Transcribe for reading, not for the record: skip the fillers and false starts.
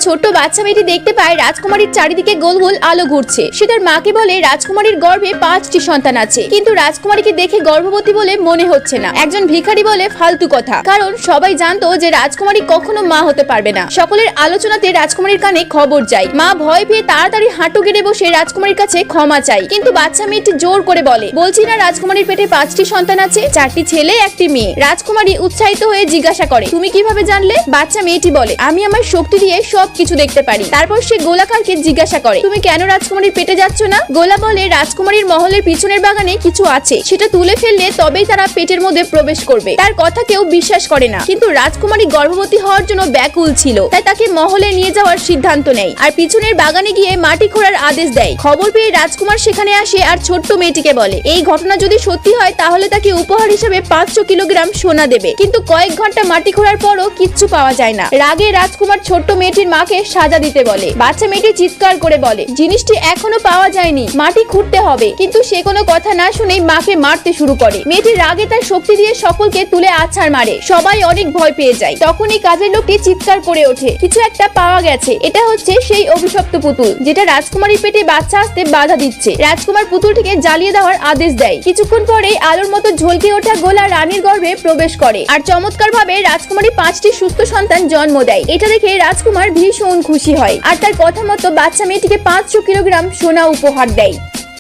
ছোট্ট বাচ্চা মেয়েটি দেখতে পায় রাজকুমারীর চারিদিকে গোল গোল আলো ঘুরছে। সে তার মাকে বলে রাজকুমারীর গর্ভে 5টি সন্তান আছে, কিন্তু রাজকুমারীকে দেখে গর্ভবতী বলে মনে হচ্ছে না। একজন ভিখারি বলে ফালতু কথা, কারণ সবাই জানতো যে রাজকুমারী কখনো মা হতে পারবে না। সকলের আলোচনাতে রাজকুমারীর কানে খবর যায়। মা ভয় পেয়ে তাড়াতাড়ি হাঁটু গেড়ে বসে রাজকুমারীর কাছে ক্ষমা চাই, কিন্তু বাচ্চা মেয়েটি জোর করে বলে, বলছি না রাজকুমারীর পেটে 5টি সন্তান আছে, 4টি ছেলে 1টি মেয়ে। রাজকুমারী উৎসাহিত হয়ে জিজ্ঞাসা করে, তুমি কিভাবে জানলে? বাচ্চা মেয়েটি বলে, আমি আমার শক্তি দিয়ে সবকিছু দেখতে পারি। তারপর সে গোলাকারকে জিজ্ঞাসা করে, তুমি কেন রাজকুমারীর পেটে যাচ্ছ না? গোলা বলে, রাজকুমারীর মহলের পিছনের বাগানে কিছু আছে, সেটা তুলে ফেললে তবেই তারা পেটের মধ্যে প্রবেশ করবে। তার কথা কেউ বিশ্বাস করে না, কিন্তু রাজকুমারী গর্ভবতী হওয়ার জন্য ব্যাকুল ছিল, তাই তাকে মহলে নিয়ে যাওয়ার সিদ্ধান্ত নেয় আর পিছনের বাগানে গিয়ে মাটি খোঁড়ার আদেশ দেয়। খবর পেয়ে রাজকুমার সেখানে আসে আর ছোট্ট মেয়েটিকে বলে, এই ঘটনা যদি সত্যি হয় তাহলে তাকে উপহার হিসেবে 500 কিলোগ্রাম সোনা দেবে। কিন্তু কয়েক ঘন্টা মাটি খোঁড়ার পরও কিচ্ছু পাওয়া যায় না। রাগে রাজকুমার ছোট্ট মেয়েটির মাকে সাজা দিতে বলে। বাচ্চা মেয়েটি চিৎকার করে বলে, জিনিসটি এখনো পাওয়া যায়নি, মাটি খুঁড়তে হবে। কিন্তু সে কোনো কথা না শুনেই মাকে মারতে শুরু করে। মেয়েটি রাগে তার শক্তি দিয়ে সকলকে তুলে আছাড় মারে। সবাই অনেক ভয় পেয়ে যায়। তখনই কাজের লোকটি চিৎকার করে ওঠে, কিছু একটা পাওয়া গেছে। এটা হচ্ছে সেই অভিশপ্ত পুতুল, যেটা রাজকুমারীর পেটে বাচ্চা আসতে বাধা দিচ্ছে। রাজকুমার পুতুলটিকে জ্বালিয়ে দেওয়ার আদেশ দেয়। কিছুক্ষণ পরে আলোর মতো ঝলকে ওঠা গোলা রানীর গর্ভে প্রবেশ করে আর চমৎকার ভাবে রাজকুমারী 5টি সুস্থ সন্তান জন্ম দেয়। এটা দেখে রাজকুমার ভীষণ খুশি হয় আর তার কথা মতো বাচ্চা মেয়েটিকে 500 কিলোগ্রাম সোনা উপহার দেয়।